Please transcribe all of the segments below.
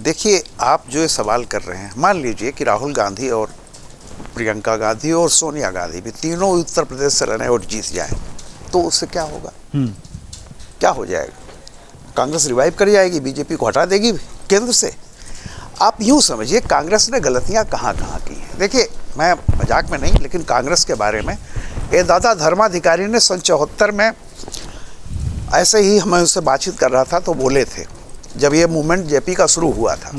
देखिए, आप जो ये सवाल कर रहे हैं, मान लीजिए कि राहुल गांधी और प्रियंका गांधी और सोनिया गांधी भी तीनों उत्तर प्रदेश से लड़े और जीत जाए, तो उससे क्या होगा? क्या हो जाएगा? कांग्रेस रिवाइव कर जाएगी, बीजेपी को हटा देगी केंद्र से। आप यूं समझिए, कांग्रेस ने गलतियां कहाँ कहाँ की हैं। देखिए, मैं मजाक में नहीं, लेकिन कांग्रेस के बारे में ये दादा धर्माधिकारी ने सन 74 में ऐसे ही हमें उससे बातचीत कर रहा था तो बोले थे, जब ये मूवमेंट जेपी का शुरू हुआ था,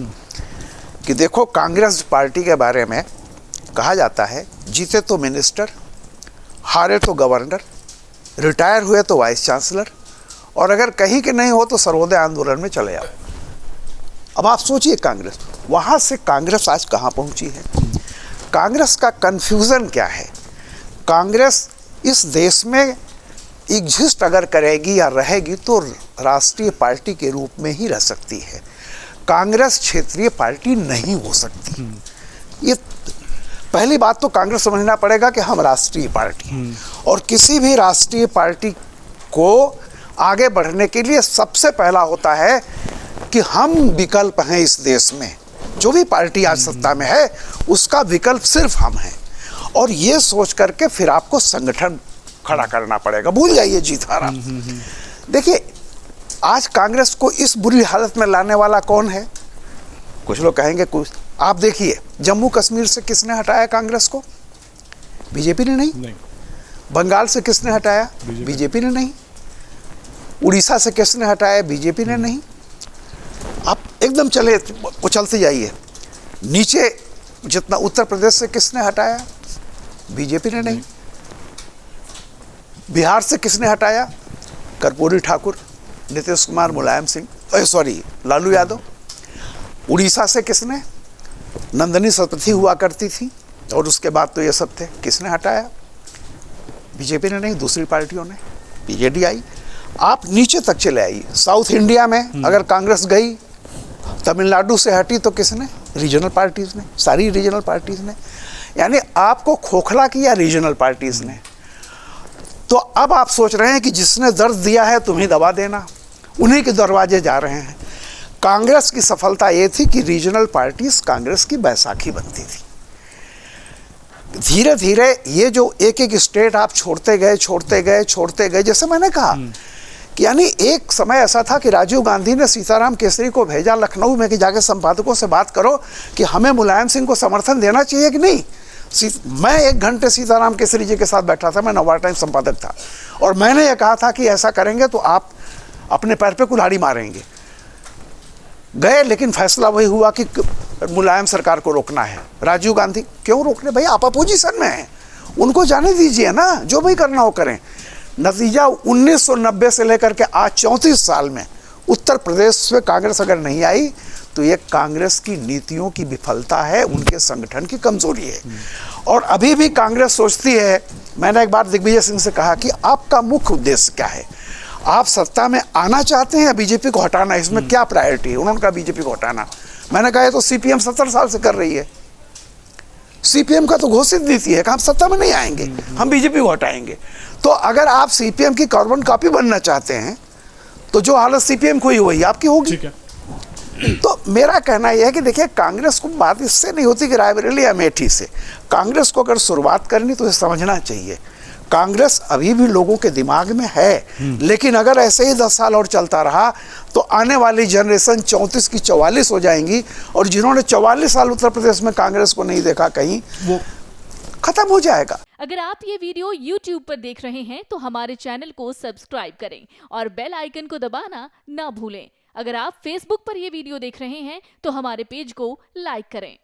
कि देखो कांग्रेस पार्टी के बारे में कहा जाता है, जीते तो मिनिस्टर, हारे तो गवर्नर, रिटायर हुए तो वाइस चांसलर, और अगर कहीं के नहीं हो तो सर्वोदय आंदोलन में चले आओ। अब आप सोचिए, कांग्रेस वहाँ से कांग्रेस आज कहाँ पहुँची है? कांग्रेस का कन्फ्यूज़न क्या है? कांग्रेस इस देश में एग्जिस्ट अगर करेगी या रहेगी तो राष्ट्रीय पार्टी के रूप में ही रह सकती है। कांग्रेस क्षेत्रीय पार्टी नहीं हो सकती। ये पहली बात तो कांग्रेस समझना पड़ेगा कि हम राष्ट्रीय पार्टी, और किसी भी राष्ट्रीय पार्टी को आगे बढ़ने के लिए सबसे पहला होता है कि हम विकल्प हैं इस देश में। जो भी पार्टी आज सत्ता में है उसका विकल्प सिर्फ हम हैं, और ये सोच करके फिर आपको संगठन खड़ा करना पड़ेगा। भूल जाइए जीत हारा। देखिए, आज कांग्रेस को इस बुरी हालत में लाने वाला कौन है? कुछ लोग कहेंगे कुछ, आप देखिए, जम्मू कश्मीर से किसने हटाया कांग्रेस को? बीजेपी ने नहीं। बंगाल से किसने हटाया? बीजेपी ने नहीं। उड़ीसा से किसने हटाया? बीजेपी ने नहीं। आप एकदम चले उछलते जाइए, नीचे जितना उत्तर प्रदेश से किसने हटाया? बीजेपी ने नहीं। बिहार से किसने हटाया? कर्पूरी ठाकुर, नीतीश कुमार, मुलायम सिंह, लालू यादव। उड़ीसा से किसने? नंदनी सतपथी हुआ करती थी, और उसके बाद तो ये सब थे। किसने हटाया? बीजेपी ने नहीं, दूसरी पार्टियों ने। बीजेडी आई। आप नीचे तक चले आइए, साउथ इंडिया में अगर कांग्रेस गई, तमिलनाडु से हटी तो किसने? रीजनल पार्टीज ने, सारी रीजनल पार्टीज ने। यानी आपको खोखला किया रीजनल पार्टीज ने। तो अब आप सोच रहे हैं कि जिसने दर्द दिया है तुम्हें दवा देना, उन्हीं के दरवाजे जा रहे हैं। कांग्रेस की सफलता ये थी कि रीजनल पार्टीज कांग्रेस की बैसाखी बनती थी। धीरे धीरे ये जो एक एक स्टेट आप छोड़ते गए, जैसे मैंने कहा कि यानी एक समय ऐसा था कि राजीव गांधी ने सीताराम केसरी को भेजा लखनऊ में कि जाके संपादकों से बात करो कि हमें मुलायम सिंह को समर्थन देना चाहिए कि नहीं। मैं 1 घंटे सीताराम केसरी जी के साथ बैठा था, मैं नवभारत टाइम्स संपादक था, और मैंने ये कहा था कि ऐसा करेंगे तो आप अपने पैर पे कुल्हाड़ी मारेंगे। गए, लेकिन फैसला वही हुआ कि मुलायम सरकार को रोकना है। राजीव गांधी क्यों रोक रहे? भाई आप अपोजिशन में हैं, उनको जाने दीजिए ना, जो भी करना हो करें। नतीजा 1990 से लेकर के आज 34 साल में उत्तर प्रदेश में कांग्रेस अगर नहीं आई तो ये कांग्रेस की नीतियों की विफलता है, उनके संगठन की कमजोरी है। और अभी भी कांग्रेस सोचती है, मैंने एक बार दिग्विजय सिंह से कहा कि आपका मुख्य उद्देश्य क्या है? आप सत्ता में आना चाहते हैं या बीजेपी को हटाना? इसमें क्या प्रायोरिटी है? उन्होंने कहा बीजेपी को हटाना। मैंने कहा तो सीपीएम 70 साल से कर रही है। सीपीएम का तो घोषित नीति है कि हम सत्ता में नहीं आएंगे, हम बीजेपी को हटाएंगे। तो अगर आप सीपीएम की कार्बन कॉपी बनना चाहते हैं तो जो हालत सीपीएम को ही वही आपकी होगी। तो मेरा कहना यह है कि देखिए, कांग्रेस को बात इससे नहीं होती कि रायबरेली अमेठी से। कांग्रेस को अगर शुरुआत करनी तो ये समझना चाहिए, कांग्रेस अभी भी लोगों के दिमाग में है, लेकिन अगर ऐसे ही 10 साल और चलता रहा तो आने वाली जनरेशन 34 की 44 हो जाएंगी, और जिन्होंने 44 साल उत्तर प्रदेश में कांग्रेस को नहीं देखा कहीं, वो खत्म हो जाएगा। अगर आप ये वीडियो YouTube पर देख रहे हैं तो हमारे चैनल को सब्सक्राइब करें और बेल आइकन को दबाना ना भूलें। अगर आप Facebook पर ये वीडियो देख रहे हैं तो हमारे पेज को लाइक करें।